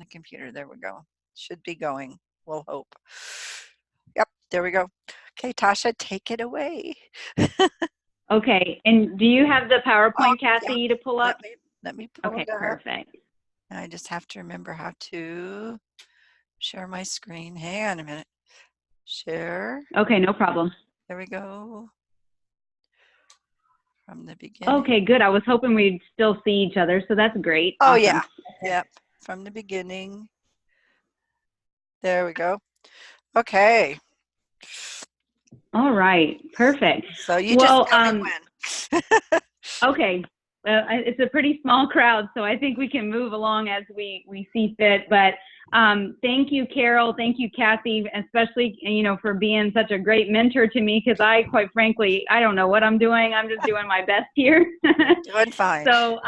the computer. There we go. Should be going. We'll hope. Yep, there we go. Okay, Tasha, take it away. Okay, and do you have the PowerPoint, yeah. Kathy, to pull up? Let me pull Okay, it up. perfect. I just have to remember how to share my screen. Hang on a minute. Share. Okay, no problem. There we go. From the beginning. Okay, good. I was hoping we'd still see each other, so that's great. Oh, awesome. Yeah. Yep. From the beginning. There we go. Okay. All right. Perfect. So you just tell me when. Okay. It's a pretty small crowd, so I think we can move along as we see fit. But thank you, Carol. Thank you, Kathy, especially, for being such a great mentor to me, because quite frankly, I don't know what I'm doing. I'm just doing my best here. Doing fine. So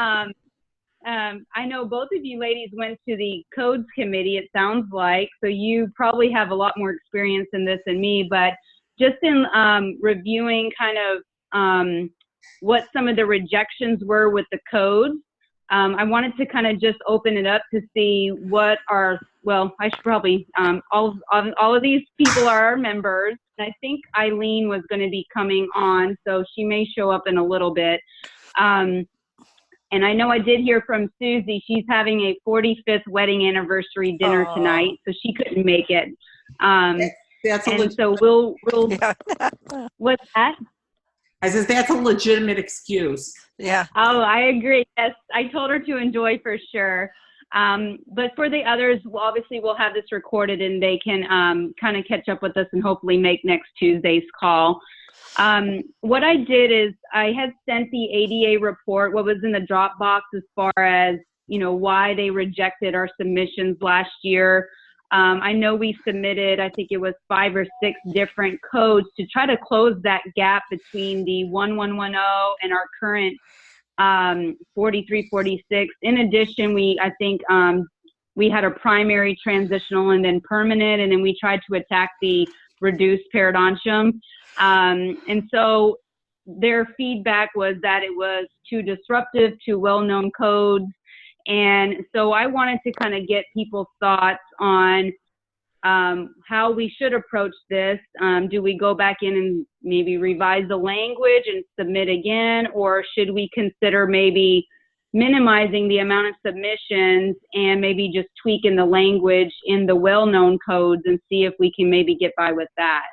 I know both of you ladies went to the codes committee, it sounds like, so you probably have a lot more experience in this than me, but just in reviewing kind of what some of the rejections were with the codes, I wanted to kind of just open it up to see what are, well, I should probably, all of these people are our members. And I think Eileen was going to be coming on, so she may show up in a little bit. And I know I did hear from Susie. She's having a 45th wedding anniversary dinner tonight, so she couldn't make it. So we'll yeah. What's that? I says that's a legitimate excuse. Yeah. Oh, I agree. Yes, I told her to enjoy for sure. But for the others, obviously we'll have this recorded and they can kind of catch up with us and hopefully make next Tuesday's call. What I did is I had sent the ADA report, what was in the Dropbox as far as, why they rejected our submissions last year. I know we submitted, I think it was 5 or 6 different codes to try to close that gap between the 1110 and our current 4346. In addition, I think we had a primary, transitional, and then permanent, and then we tried to attack the reduced periodontium. And so their feedback was that it was too disruptive to well-known codes. And so I wanted to kind of get people's thoughts on how we should approach this. Do we go back in and maybe revise the language and submit again? Or should we consider maybe minimizing the amount of submissions and maybe just tweaking the language in the well-known codes and see if we can maybe get by with that?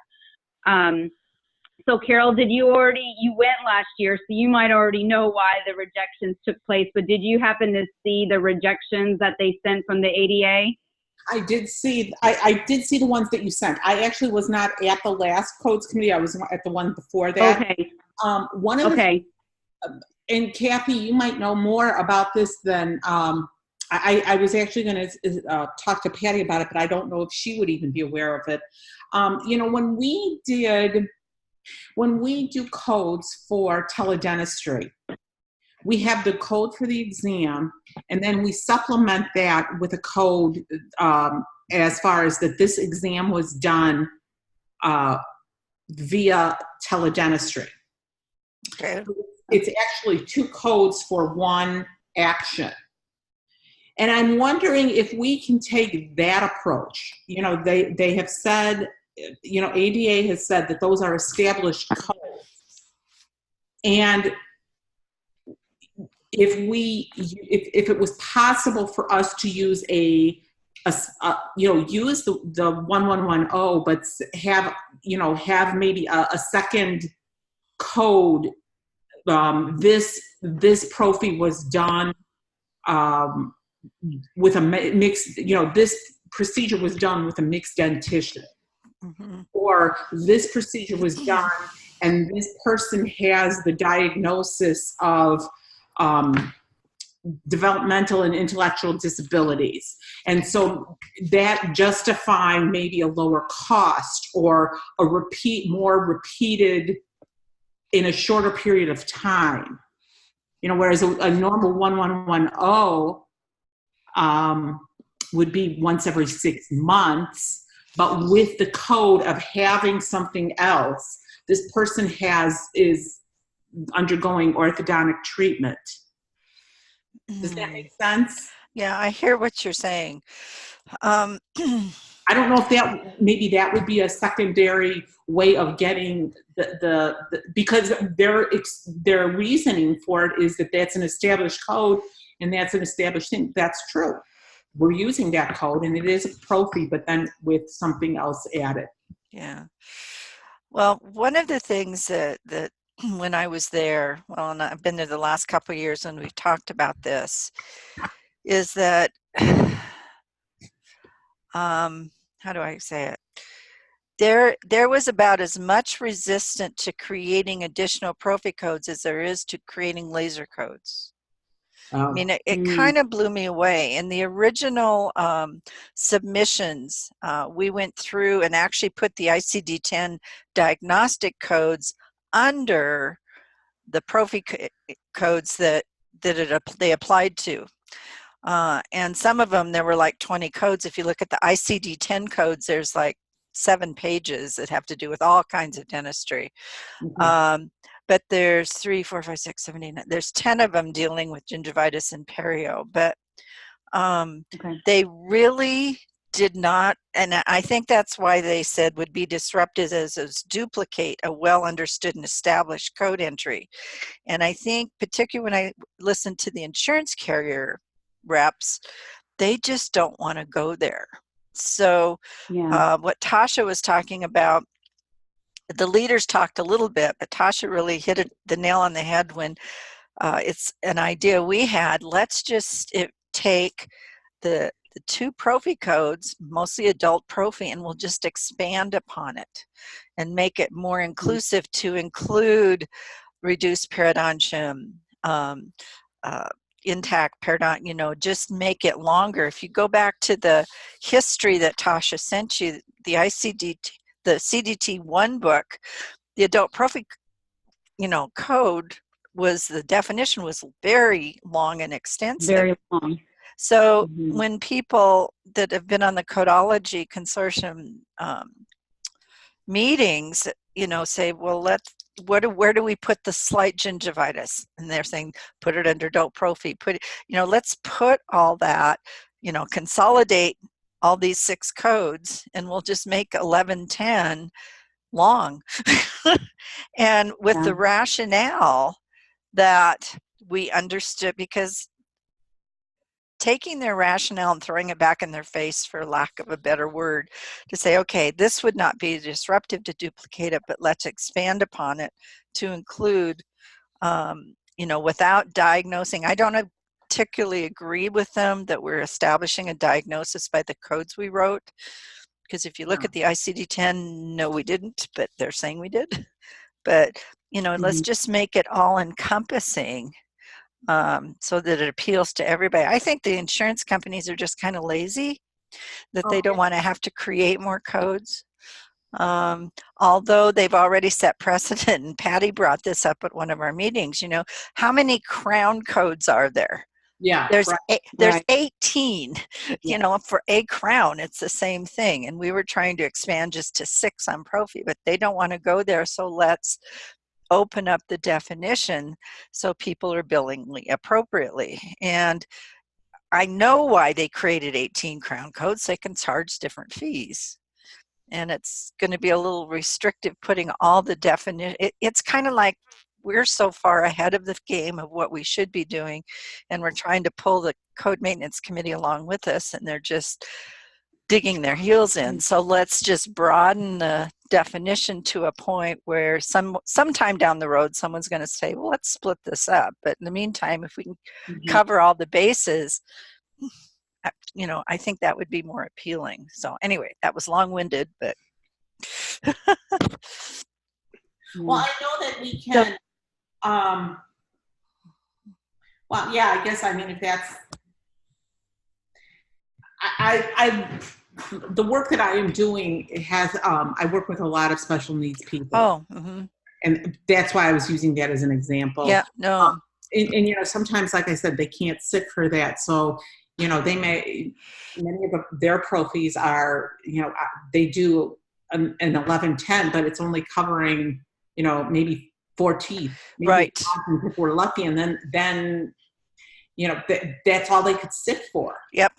So Carol, you went last year, so you might already know why the rejections took place, but did you happen to see the rejections that they sent from the ADA? I did see the ones that you sent. I actually was not at the last codes committee. I was at the one before that. Okay. And Kathy, you might know more about this than, I was actually going to talk to Patty about it, but I don't know if she would even be aware of it. When we do codes for teledentistry, we have the code for the exam, and then we supplement that with a code as far as that this exam was done via teledentistry. Okay. It's actually 2 codes for one action. And I'm wondering if we can take that approach. They have said, ADA has said that those are established codes. And if it was possible for us to use use the 1110, but have maybe a second code. This Prophy was done with a mixed, this procedure was done with a mixed dentition. Mm-hmm. Or this procedure was done and this person has the diagnosis of developmental and intellectual disabilities. And so that justifying maybe a lower cost or more repeated in a shorter period of time. Whereas a normal 1110 would be once every 6 months, but with the code of having something else, this person is undergoing orthodontic treatment. Does that make sense? Yeah, I hear what you're saying. Um, I don't know if that, maybe that would be a secondary way of getting the because their reasoning for it is that that's an established code and that's an established thing. That's true. We're using that code and it is a Prophy, but then with something else added. yeah. Well, one of the things that when I was there, well, and I've been there the last couple of years, and we've talked about this, is that how do I say it? There was about as much resistance to creating additional Prophy codes as there is to creating laser codes. I mean, it kind of blew me away. In the original submissions, we went through and actually put the ICD-10 diagnostic codes under the Prophy codes that they applied to. And some of them, there were like 20 codes. If you look at the ICD-10 codes, there's like 7 pages that have to do with all kinds of dentistry. But there's 3, 4, 5, 6, 7, 8, 9. There's 10 of them dealing with gingivitis and perio. But they really did not, and I think that's why they said would be disruptive as duplicate a well understood and established code entry. And I think particularly when I listened to the insurance carrier reps, they just don't want to go there. So what Tasha was talking about, the leaders talked a little bit, but Tasha really hit the nail on the head when it's an idea we had. Let's just take the 2 Prophy codes, mostly adult Prophy, and we'll just expand upon it and make it more inclusive to include reduced periodontium, intact periodontium, just make it longer. If you go back to the history that Tasha sent you, the CDT1 book, the adult Prophy, code was, the definition was very long and extensive. Very long. So when people that have been on the Codology Consortium meetings, say, well, where do we put the slight gingivitis? And they're saying, put it under adult Prophy. Let's put all that, consolidate all these 6 codes, and we'll just make 1110 long. And with the rationale that we understood, because taking their rationale and throwing it back in their face, for lack of a better word, to say, okay, this would not be disruptive to duplicate it, but let's expand upon it to include, without diagnosing. I don't particularly agree with them that we're establishing a diagnosis by the codes we wrote, because if you look at the ICD-10, no, we didn't, but they're saying we did. But, let's just make it all encompassing. So that it appeals to everybody. I think the insurance companies are just kind of lazy, that they don't want to have to create more codes. Although they've already set precedent, and Patty brought this up at one of our meetings, how many crown codes are there? Yeah, there's 18, for a crown, it's the same thing. And we were trying to expand just to 6 on Prophy, but they don't want to go there. So let's open up the definition so people are billing appropriately. And I know why they created 18 crown codes. They can charge different fees. And it's going to be a little restrictive putting all the definition. It's kind of like we're so far ahead of the game of what we should be doing, and we're trying to pull the code maintenance committee along with us, and they're just digging their heels in. So let's just broaden the definition to a point where sometime down the road, someone's going to say, well, let's split this up. But in the meantime, if we can cover all the bases, I think that would be more appealing. So anyway, that was long-winded, but. Well, I know that we can, well, yeah, I guess, if that's, the work that I am doing has, I work with a lot of special needs people. And that's why I was using that as an example. Yeah, no. And sometimes, like I said, they can't sit for that. So, they may, many of their Prophys are, they do an 1110, but it's only covering, maybe 4 teeth. Maybe right. If we're lucky. And then, that's all they could sit for. Yep.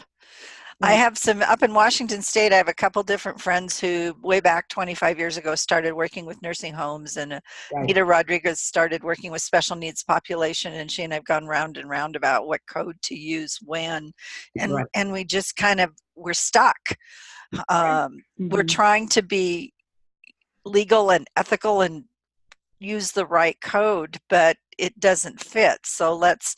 I Right. have some up in Washington State. I have a couple different friends who way back 25 years ago started working with nursing homes, and Right. Nita Rodriguez started working with special needs population, and she and I've gone round and round about what code to use when, and Right. and we just we're stuck. We're trying to be legal and ethical and use the right code, but it doesn't fit. So let's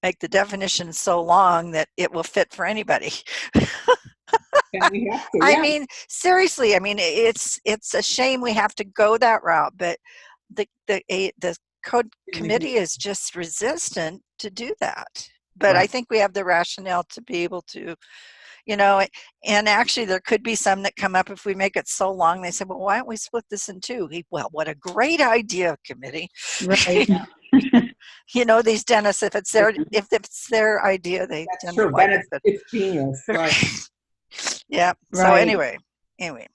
make the definition so long that it will fit for anybody. And we have to, I yeah. mean, seriously, I mean, it's a shame we have to go that route, but the code committee is just resistant to do that. But I Right. think we have the rationale to be able to, and actually there could be some that come up if we make it so long. They say, well, why don't we split this in two? Well, what a great idea, committee. Right. These dentists, if it's their idea, they That's tend true. to like Then it. it's genius. Right. Yeah. So Right. anyway.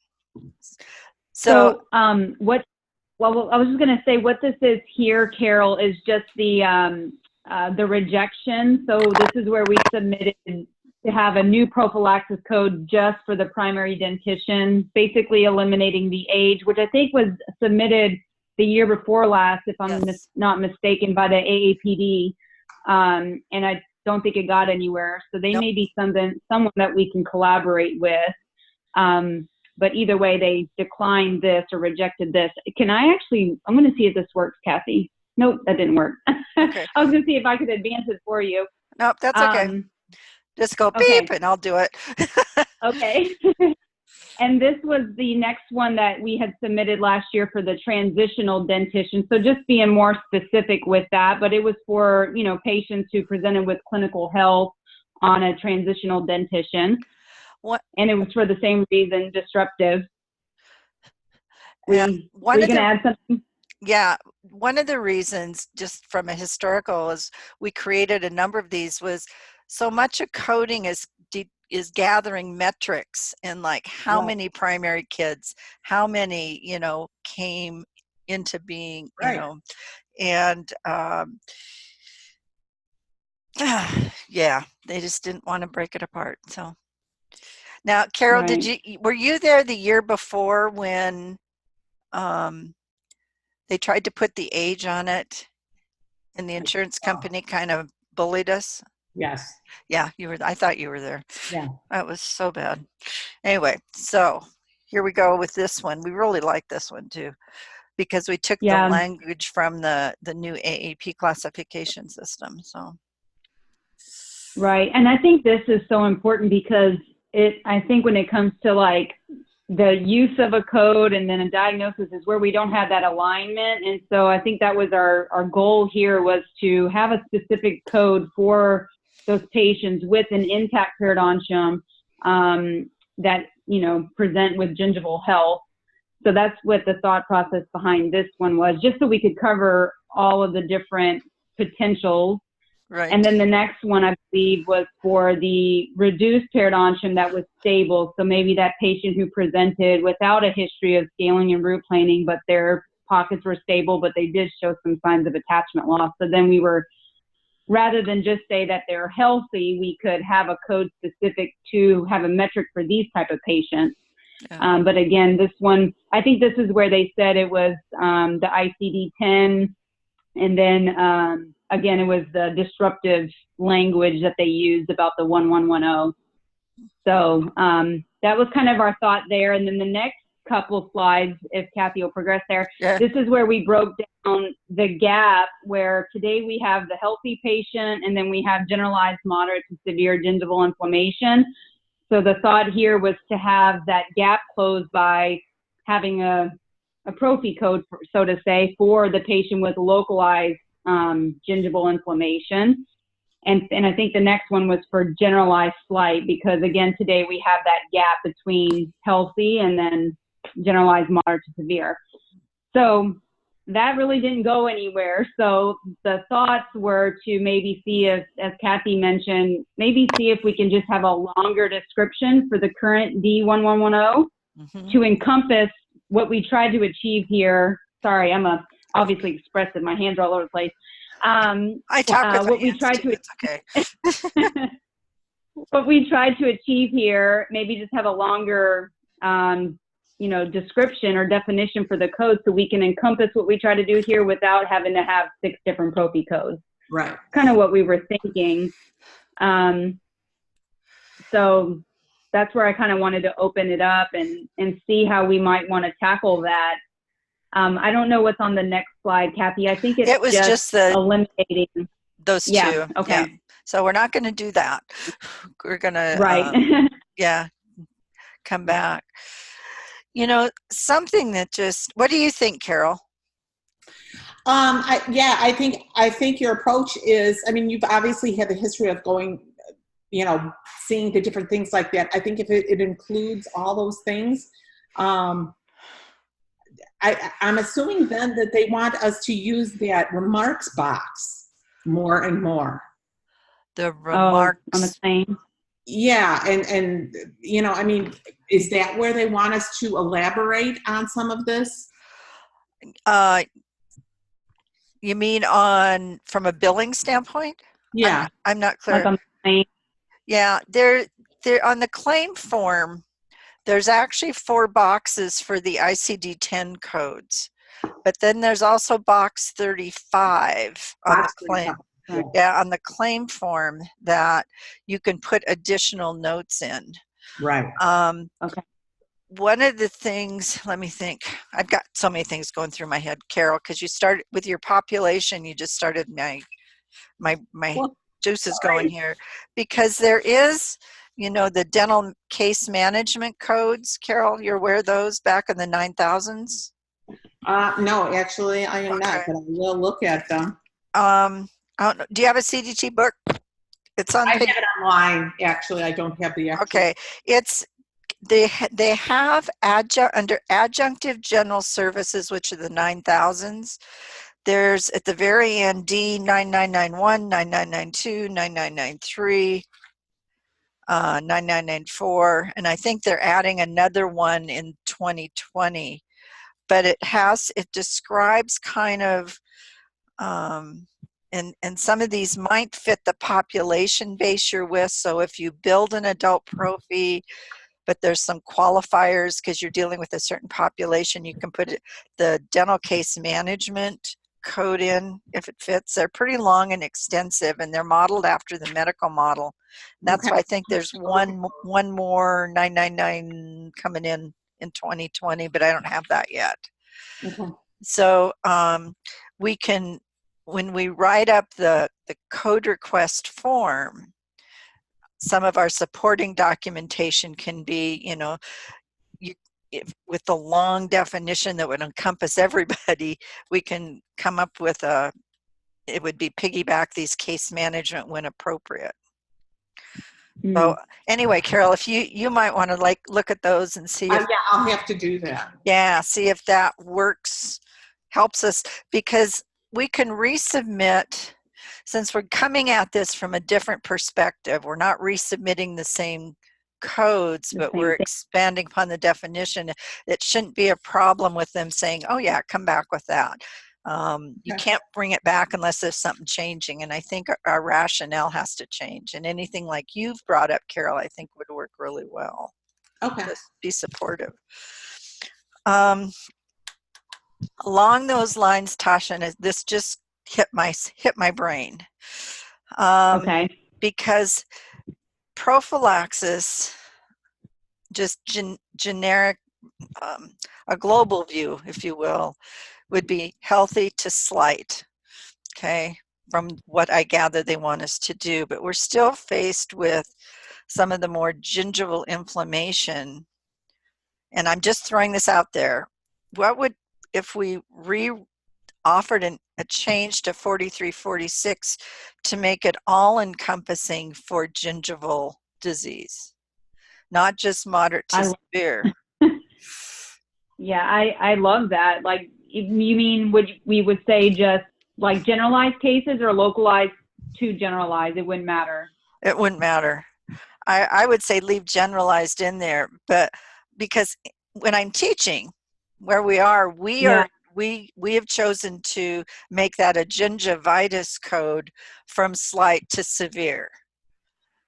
So well, I was just going to say what this is here, Carol, is just the rejection. So this is where we submitted to have a new prophylaxis code just for the primary dentition, basically eliminating the age, which I think was submitted the year before last, if I'm not mistaken, by the AAPD. And I don't think it got anywhere. So they may be someone that we can collaborate with. But either way, they declined this or rejected this. I'm going to see if this works, Kathy. Nope, that didn't work. Okay. I was going to see if I could advance it for you. Nope, that's okay. Just go beep and I'll do it. Okay. And this was the next one that we had submitted last year for the transitional dentition. So just being more specific with that, but it was for, patients who presented with clinical health on a transitional dentition. What? And it was for the same reason, disruptive. Were you going to add something? Yeah, one of the reasons, just from a historical, is we created a number of these was so much of coding is gathering metrics and like how many primary kids, how many, came into being, and yeah, they just didn't want to break it apart. So now, Carol, were you there the year before when they tried to put the age on it and the insurance company kind of bullied us? Yes. Yeah, you were. I thought you were there. Yeah. That was so bad. Anyway, so here we go with this one. We really like this one too, because we took the language from the new AAP classification system. So. Right, and I think this is so important because I think when it comes to like the use of a code and then a diagnosis is where we don't have that alignment. And so I think that was our goal here, was to have a specific code for those patients with an intact periodontium that, present with gingival health. So that's what the thought process behind this one was, just so we could cover all of the different potentials. Right. And then the next one, I believe, was for the reduced periodontium that was stable. So maybe that patient who presented without a history of scaling and root planing, but their pockets were stable, but they did show some signs of attachment loss. So then we were, rather than just say that they're healthy, we could have a code specific to have a metric for these type of patients. Yeah. But again, this one, I think this is where they said it was the ICD-10, and then again, it was the disruptive language that they used about the 1110. So that was kind of our thought there. And then the next couple of slides, if Kathy will progress there, this is where we broke down the gap, where today we have the healthy patient and then we have generalized moderate to severe gingival inflammation. So the thought here was to have that gap closed by having a Prophy code, so to say, for the patient with localized gingival inflammation. And I think the next one was for generalized slight, because again, today we have that gap between healthy and then generalized moderate to severe. So that really didn't go anywhere. So the thoughts were to maybe see if, as Kathy mentioned, maybe see if we can just have a longer description for the current D1110 to encompass what we tried to achieve here. Sorry, I'm obviously expressive. My hands are all over the place. I talk with my what we hands tried too. to It's okay. what we tried to achieve here, maybe just have a longer, description or definition for the code so we can encompass what we try to do here without having to have 6 different Prophy codes. Right. Kind of what we were thinking. So that's where I kind of wanted to open it up and see how we might want to tackle that. I don't know what's on the next slide, Kathy. I think It was just the eliminating those yeah, two. okay. Yeah. So we're not going to do that. We're going to, right. come back. Something that what do you think, Carol? I think your approach is, I mean, you've obviously had the history of going, seeing the different things like that. I think if it includes all those things, I'm assuming then that they want us to use that remarks box more and more. The remarks on the claim. Yeah, and I mean, is that where they want us to elaborate on some of this? You mean from a billing standpoint? Yeah. I'm not clear. Like on the claim. Yeah, they're on the claim form. There's actually 4 boxes for the ICD-10 codes, but then there's also box 35 on the claim. Yeah, on the claim form that you can put additional notes in. Right. Okay. One of the things, let me think. I've got so many things going through my head, Carol, because you started with your population. You just started my juices going here, because there is, the dental case management codes. Carol, you're aware of those back in the 9000s? No, actually, I am not, but I will look at them. I don't know. Do you have a CDT book? It's on. I have it online. Actually, I don't have the actual. Okay, they have under adjunctive general services, which are the 9000s. There's at the very end D9991, 9992, 9993, 9994, and I think they're adding another one in 2020. But it describes kind of, and some of these might fit the population base you're with. So if you build an adult Prophy, but there's some qualifiers because you're dealing with a certain population, you can put the dental case management code in if it fits. They're pretty long and extensive, and they're modeled after the medical model. That's why I think there's one more 999 coming in 2020, but I don't have that yet. Okay. So we can, when we write up the code request form, some of our supporting documentation can be, with the long definition that would encompass everybody, we can come up with it would be piggyback these case management when appropriate. So anyway, Carol, if you might want to look at those and see if I'll have to do that. Yeah, see if that works, helps us, because we can resubmit. Since we're coming at this from a different perspective, we're not resubmitting the same codes, but we're expanding upon the definition. It shouldn't be a problem with them saying, oh yeah, come back with that. You can't bring it back unless there's something changing, and I think our rationale has to change. And anything like you've brought up, Carol, I think would work really well. Okay. Just be supportive. Along those lines, Tasha, and this just hit my brain. Because prophylaxis, just generic, a global view, if you will, would be healthy to slight. Okay, from what I gather they want us to do, but we're still faced with some of the more gingival inflammation. And I'm just throwing this out there. What would, if we offered a change to 4346 to make it all encompassing for gingival disease, not just moderate to severe? Yeah, I love that. Like, you mean we would say just like generalized cases or localized to generalized? It wouldn't matter. It wouldn't matter. I would say leave generalized in there, but because when I'm teaching where we are we have chosen to make that a gingivitis code from slight to severe,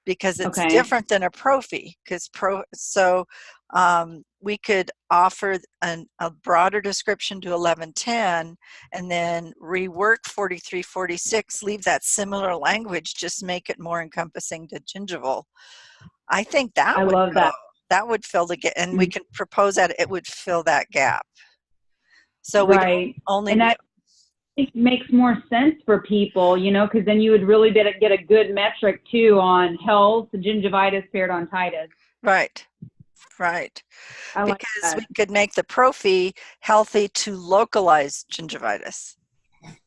because it's Okay. different than a prophy. Because we could offer a broader description to 1110 and then rework 4346, leave that similar language, just make it more encompassing to gingival. I think that I would love that. that would fill the gap, and we can propose that it would fill that gap. So we Right. only And that it makes more sense for people, you know, because then you would really get a good metric too on health, gingivitis, periodontitis. right. I like Because that. we could make the prophy healthy to localized gingivitis.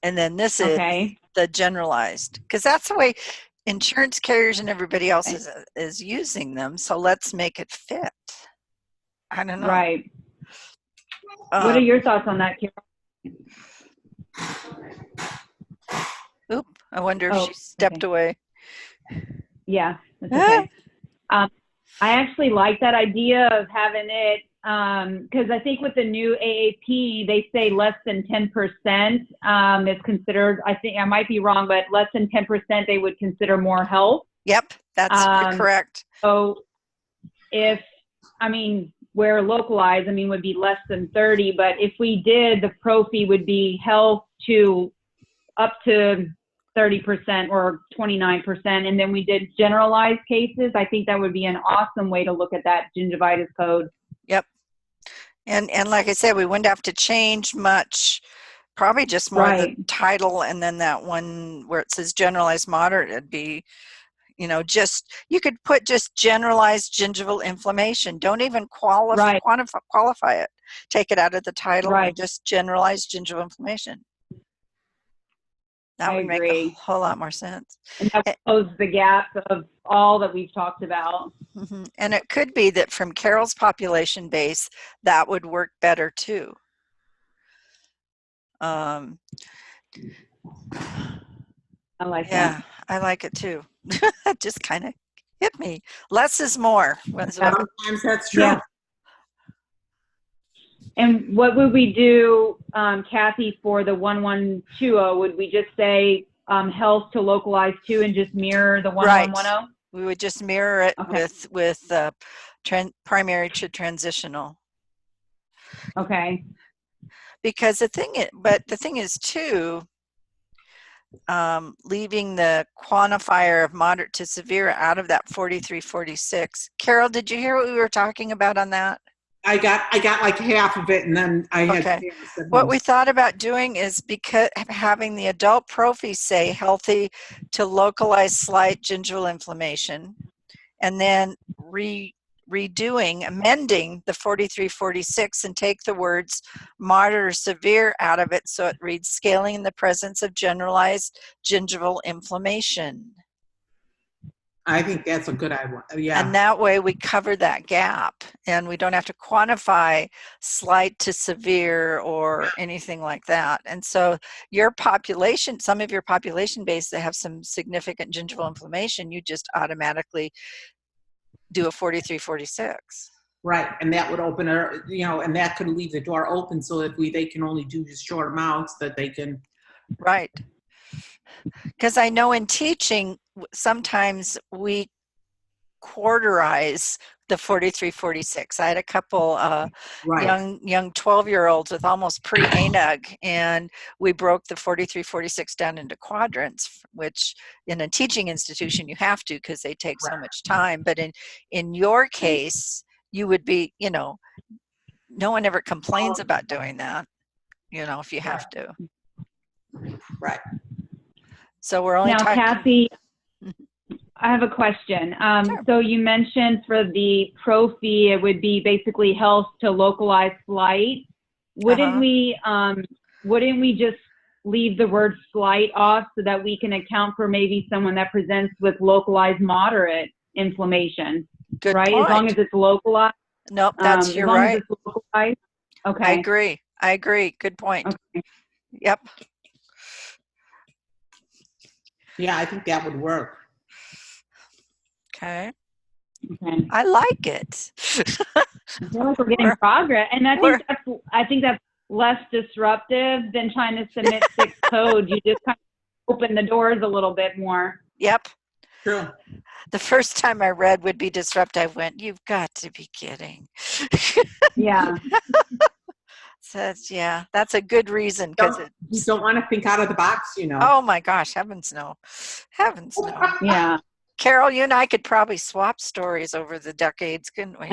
And then this is Okay. the generalized, because that's the way insurance carriers and everybody else is using them. So let's make it fit. I don't know. Right. What are your thoughts on that, Carol? Oop, I wonder if she stepped away. Yeah, that's okay. I actually like that idea of having it, because I think with the new AAP, they say less than 10% is considered, I think I might be wrong, but less than 10% they would consider more health. Yep, that's correct. So where localized, would be less than 30, but if we did, the prophy would be health to up to 30% or 29%, and then we did generalized cases, I think that would be an awesome way to look at that gingivitis code. Yep. And like I said, we wouldn't have to change much, probably just more the title, and then that one where it says generalized moderate, it'd be, you know, just, you could put just generalized gingival inflammation. Don't even qualify it. Take it out of the title and just generalized gingival inflammation. That would make a whole lot more sense. And that would close the gap of all that we've talked about. Mm-hmm. And it could be that from Carol's population base, that would work better too. I like that. I like it too. It just kind of hit me. Less is more. Sometimes that's true. Yeah. And what would we do, Kathy, for the 1120? Would we just say health to localized 2 and just mirror the 1110? We would just mirror it with primary to transitional. Okay. Because the thing is too, leaving the quantifier of moderate to severe out of that 4346. Carol, did you hear what we were talking about on that? I got like half of it, and then I had what we thought about doing is, because having the adult prophy say healthy to localized slight gingival inflammation, and then amending the 4346 and take the words moderate or severe out of it, so it reads scaling in the presence of generalized gingival inflammation. I think that's a good idea. Yeah. And that way we cover that gap, and we don't have to quantify slight to severe or anything like that. And so your population, some of your population base that have some significant gingival inflammation, you just automatically do a 4346. Right, and that would open and that could leave the door open, so if they can only do just short amounts, that they can. Right. Because I know in teaching, sometimes we quarterize the 4346. I had a couple young 12-year-olds with almost pre-ANUG, and we broke the 4346 down into quadrants, which in a teaching institution you have to, because they take so much time. But in your case, you would be, no one ever complains about doing that, if you have to. Right. So we're only talking. Kathy, I have a question. Sure. So you mentioned for the prophy, it would be basically health to localized slight. Wouldn't we just leave the word slight off so that we can account for maybe someone that presents with localized moderate inflammation? Good right? point. As long as it's localized. Nope, you're right. As it's localized. Okay. I agree. Good point. Okay. Yep. Yeah, I think that would work. Okay. I like it. I feel like we're getting progress, and I think that's less disruptive than trying to submit 6 codes. You just kind of open the doors a little bit more. Yep. True. The first time I read would be disruptive, I went, you've got to be kidding. Yeah. So yeah, that's a good reason, because You don't want to think out of the box, you know. oh my gosh, heavens no. Heavens no. Yeah. Carol, you and I could probably swap stories over the decades, couldn't we?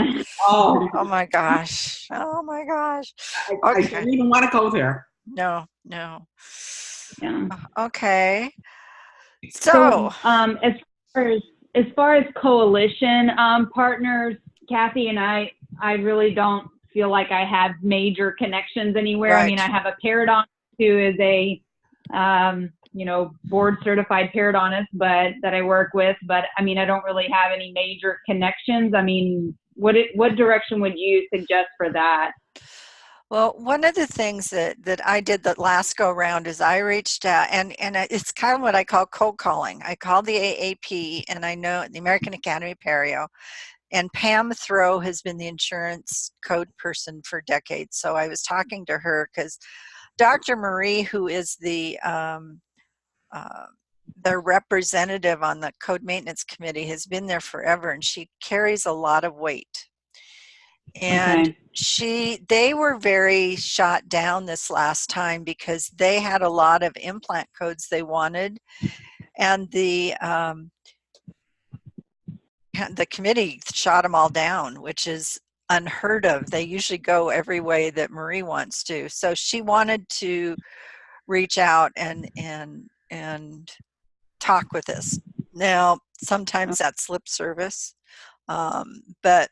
Oh, Oh my gosh. Oh my gosh. I Okay. don't even want to go there. No. Yeah. Okay. So, As far as coalition partners, Kathy and I really don't feel like I have major connections anywhere. right. I mean, I have a periodontist who is a board certified periodontist, but that I work with. But I mean, I don't really have any major connections. I mean, what direction would you suggest for that? Well, one of the things that I did that last go round is I reached out, and it's kind of what I call cold calling. I called the AAP, and I know the American Academy of Perio, and Pam Throw has been the insurance code person for decades. So I was talking to her because Dr. Marie, who is the representative on the code maintenance committee, has been there forever, and she carries a lot of weight. And they were very shot down this last time because they had a lot of implant codes they wanted, and the committee shot them all down, which is unheard of. They usually go every way that Marie wants to. So she wanted to reach out and talk with us. Now, sometimes that's lip service, but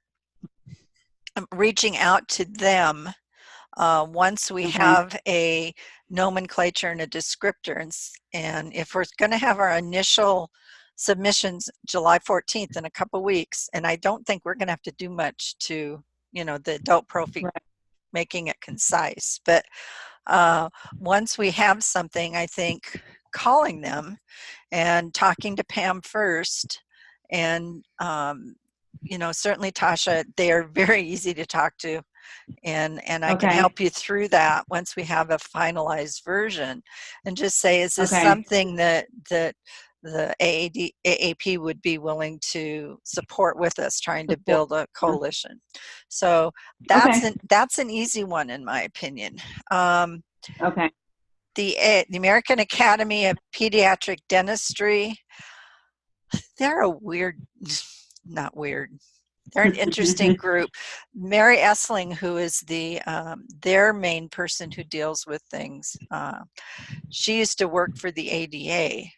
reaching out to them once we have a nomenclature and a descriptor, and if we're going to have our initial submissions July 14th in a couple weeks, and I don't think we're going to have to do much to, the adult prophy, making it concise, but once we have something, I think calling them and talking to Pam first, and certainly Tasha, they are very easy to talk to, and I can help you through that once we have a finalized version, and just say, is this something that the AAP would be willing to support with us, trying to build a coalition? So that's an easy one, in my opinion. The American Academy of Pediatric Dentistry, they're a weird, not weird, they're an interesting group. Mary Essling, who is their main person who deals with things, she used to work for the ADA,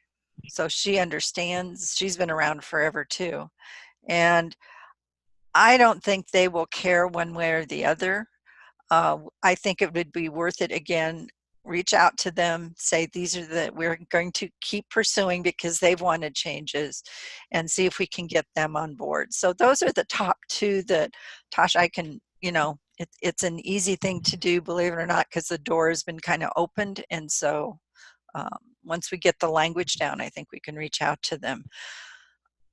so she understands. She's been around forever too, and I don't think they will care one way or the other. I think it would be worth it. Again, reach out to them, say we're going to keep pursuing because they've wanted changes, and see if we can get them on board. So those are the top two that, Tosh, I can, it's an easy thing to do, believe it or not, because the door has been kind of opened. And so once we get the language down, I think we can reach out to them.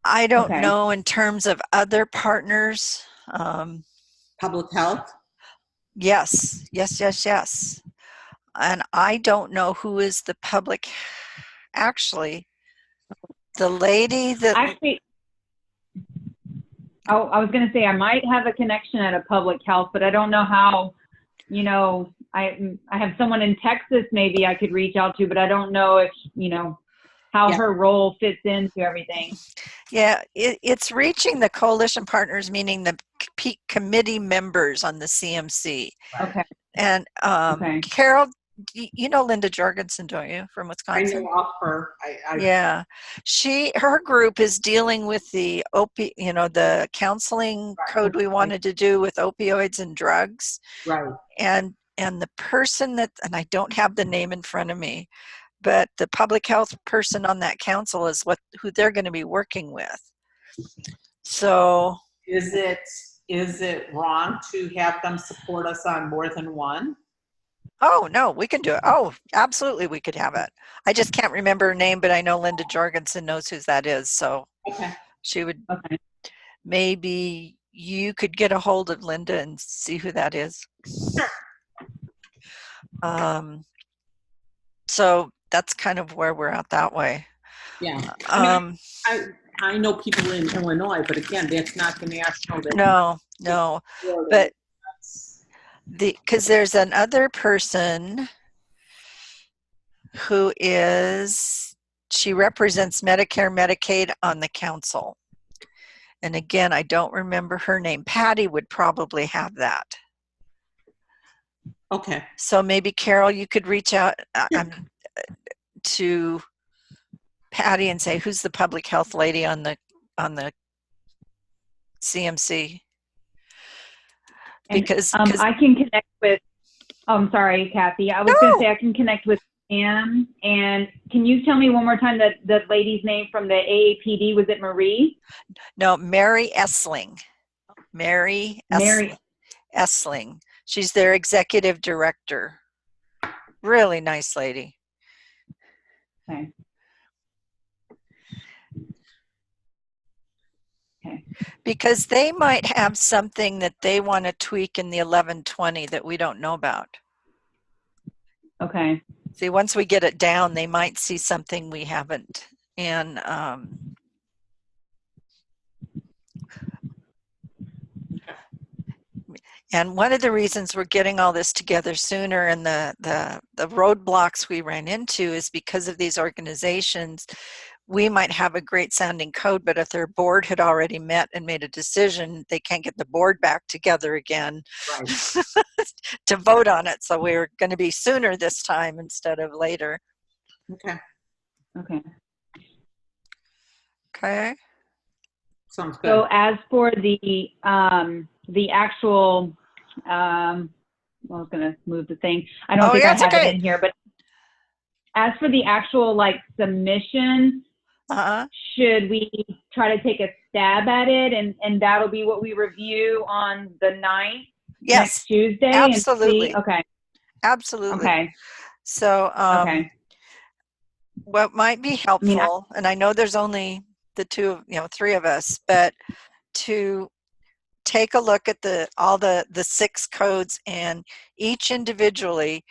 I don't know in terms of other partners. Public health? Yes. And I don't know who is the public. Actually, the lady that I was going to say I might have a connection at a public health, but I don't know how. I have someone in Texas maybe I could reach out to, but I don't know if how her role fits into everything. Yeah, it's reaching the coalition partners, meaning the committee members on the CMC. And Carol, you know Linda Jorgensen, don't you, from Wisconsin? I know of her. Yeah, her group is dealing with the the counseling code we wanted to do with opioids and drugs. Right. And the person and I don't have the name in front of me, but the public health person on that council is who they're going to be working with. So is it wrong to have them support us on more than one? Oh, no, we can do it. Oh, absolutely, we could have it. I just can't remember her name, but I know Linda Jorgensen knows who that is. So she would, maybe you could get a hold of Linda and see who that is. Sure. So that's kind of where we're at that way. Yeah. I mean, I know people in Illinois, but again, that's not the national. No, but because there's another person who she represents Medicare, Medicaid on the council. And again, I don't remember her name. Patty would probably have that. Okay. So maybe Carol, you could reach out to Patty and say, who's the public health lady on the CMC? Because I can connect with. Oh, I'm sorry, Kathy. I was going to say I can connect with Anne. And can you tell me one more time the lady's name from the AAPD? Was it Marie? No, Mary Essling. Mary Essling. She's their executive director. Really nice lady. Okay. Okay. Because they might have something that they want to tweak in the 1120 that we don't know about. Okay. See, once we get it down, they might see something we haven't. And one of the reasons we're getting all this together sooner and the roadblocks we ran into is because of these organizations. We might have a great sounding code, but if their board had already met and made a decision, they can't get the board back together again to vote on it. So we're going to be sooner this time instead of later. Okay. Okay. Okay. Sounds good. So as for the actual, I was going to move the thing. I don't think I have it in here, but as for the actual like submission, should we try to take a stab at it and that'll be what we review on the 9th? Yes. Next Tuesday? Absolutely. And see? Okay. Absolutely. Okay. So okay. What might be helpful, and I know there's only the three of us, but to take a look at all the 6 codes and each individually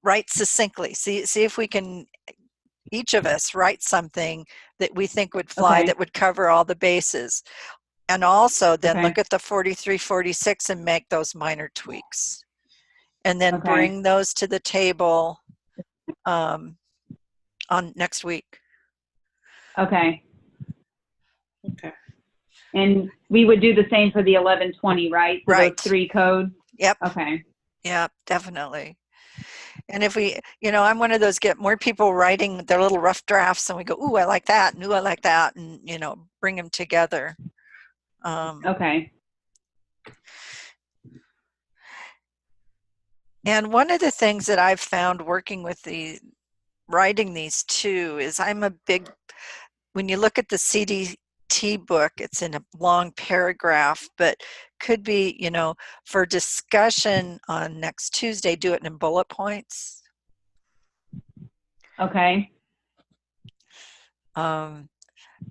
write succinctly. See if we can, each of us write something that we think would fly, that would cover all the bases. And also then look at the 43, 46 and make those minor tweaks. And then bring those to the table on next week. Okay. Okay. And we would do the same for the 1120, right? For those 3 codes? Yep. Okay. Yep, definitely. And if we, I'm one of those, get more people writing their little rough drafts and we go, ooh, I like that, and ooh, I like that, and, bring them together. Okay. And one of the things that I've found working with writing these too is when you look at the CDT book, it's in a long paragraph, but could be, for discussion on next Tuesday, do it in bullet points. Okay. And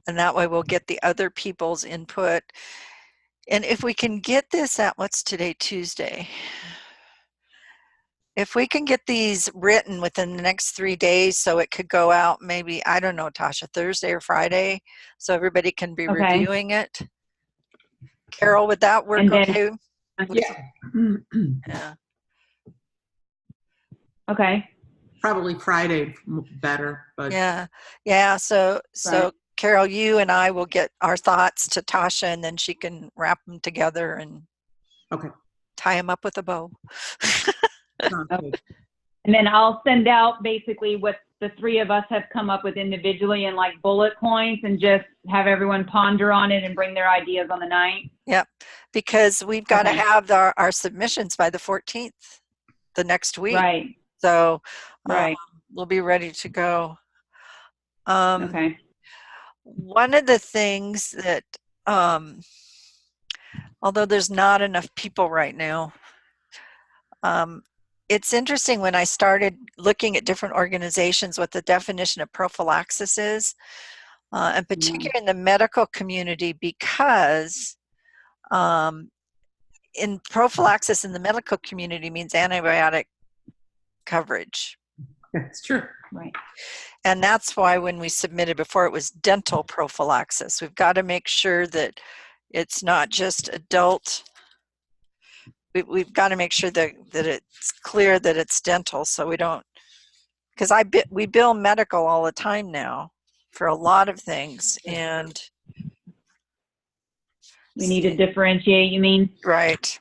that way we'll get the other people's input. And if we can get this at, what's today, Tuesday? If we can get these written within the next 3 days, so it could go out maybe, I don't know, Tasha, Thursday or Friday, so everybody can be reviewing it. Carol, would that work okay? Yeah. Yeah. Okay. Probably Friday better, but yeah. So Carol, you and I will get our thoughts to Tasha, and then she can wrap them together and tie them up with a bow. And then I'll send out basically what the 3 of us have come up with individually in like bullet points, and just have everyone ponder on it and bring their ideas on the 9th. Yep, because we've got to have our submissions by the 14th, the next week. Right. So we'll be ready to go. One of the things that, although there's not enough people right now, it's interesting when I started looking at different organizations what the definition of prophylaxis is, and particularly in the medical community, because in prophylaxis in the medical community means antibiotic coverage. That's true. Right. And that's why when we submitted before, it was dental prophylaxis. We've got to make sure that it's not just adult. We've got to make sure that it's clear that it's dental, so we don't, because we bill medical all the time now for a lot of things, and We need to differentiate, you mean? right.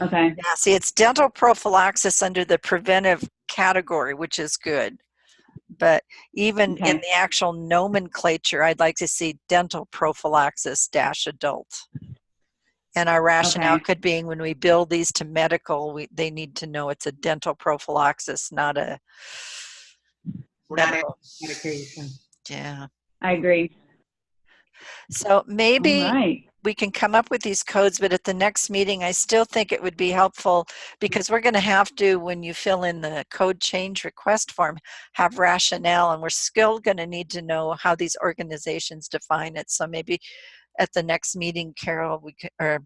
Okay. Yeah, see, it's dental prophylaxis under the preventive category, which is good. But even Okay. in the actual nomenclature, I'd like to see dental prophylaxis - adult. And our rationale could be when we bill these to medical, they need to know it's a dental prophylaxis, not a medical medication. Yeah. I agree. So maybe All right. we can come up with these codes, but at the next meeting, I still think it would be helpful, because we're going to have to, when you fill in the code change request form, have rationale, and we're still going to need to know how these organizations define it. So maybe at the next meeting, Carol, or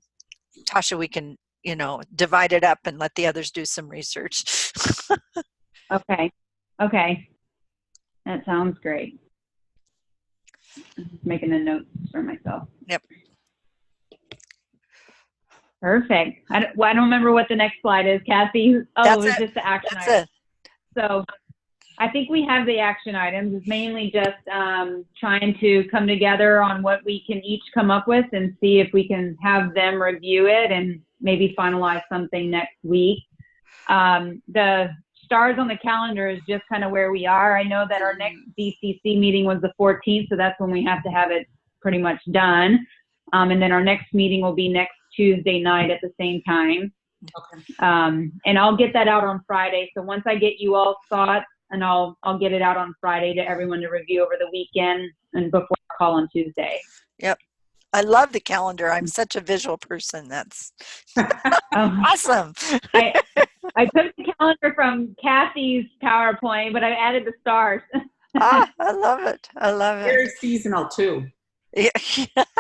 Tasha, we can, divide it up and let the others do some research. Okay. Okay. That sounds great. I'm just making a note for myself. Yep. Perfect. I don't remember what the next slide is, Kathy. Oh, That's it was it. just the action That's items. it. So I think we have the action items. It's mainly just trying to come together on what we can each come up with and see if we can have them review it and maybe finalize something next week. The stars on the calendar is just kind of where we are. I know that our next DCC meeting was the 14th, so that's when we have to have it pretty much done. And then our next meeting will be next Tuesday night at the same time. Okay. And I'll get that out on Friday. So once I get you all thoughts, and I'll get it out on Friday to everyone to review over the weekend and before I call on Tuesday. Yep. I love the calendar. I'm such a visual person. That's awesome. I took the calendar from Kathy's PowerPoint, but I added the stars. I love it. I love it. Very seasonal too. Yeah.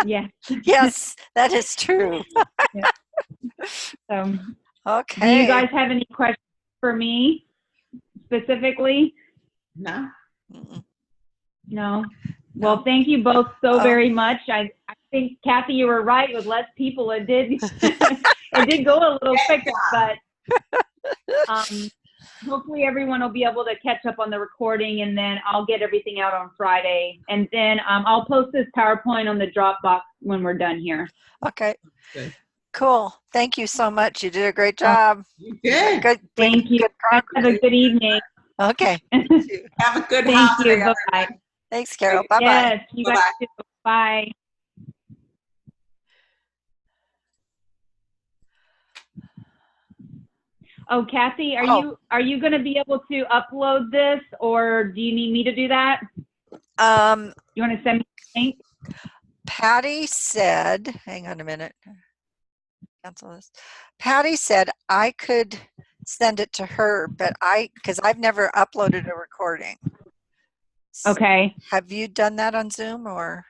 Yeah. Yes, that is true. Yeah. So, Okay. do you guys have any questions for me specifically? No. Mm-mm. No. Well, thank you both so very much. I think, Kathy, you were right. With less people, it did it did go a little quicker, but hopefully everyone will be able to catch up on the recording, and then I'll get everything out on Friday, and then I'll post this PowerPoint on the Dropbox when we're done here. Okay. Good. Cool. Thank you so much. You did a great job. You did. Good. Thank you. Good Have progress. a good evening. Okay. Have a good Thank holiday. you. Bye-bye. Thanks, Carol. Bye-bye. Yes, you guys Bye-bye. too. Bye. Oh, Kathy, are you going to be able to upload this, or do you need me to do that? You want to send me the link? Patty said, hang on a minute. Cancel this. Patty said I could send it to her, but because I've never uploaded a recording. Okay. Have you done that on Zoom or?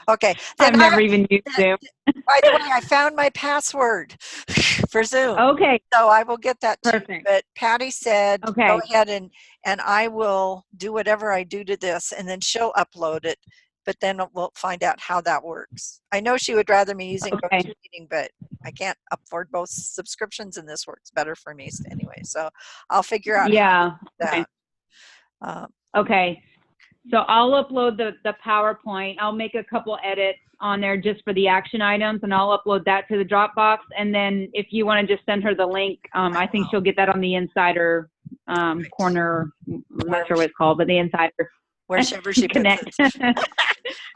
Okay. I've never even used Zoom. By the way, I found my password for Zoom. Okay. So I will get that to you. Perfect. But Patty said, Okay. go ahead and I will do whatever I do to this, and then she'll upload it. But then we'll find out how that works. I know she would rather me using GoToMeeting, but I can't afford both subscriptions, and this works better for me anyway. So I'll figure out how to do that. Okay. Okay. So I'll upload the PowerPoint. I'll make a couple edits on there just for the action items, and I'll upload that to the Dropbox. And then if you want to just send her the link, I think she'll get that on the insider corner. I'm not sure what it's called, but the insider. Wherever she connect. puts it.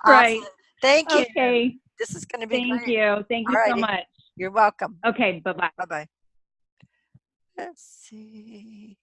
Right. Awesome. Thank you. Okay. This is going to be Thank great. you. Thank you so much. You're welcome. Okay. Bye-bye. Bye-bye. Let's see.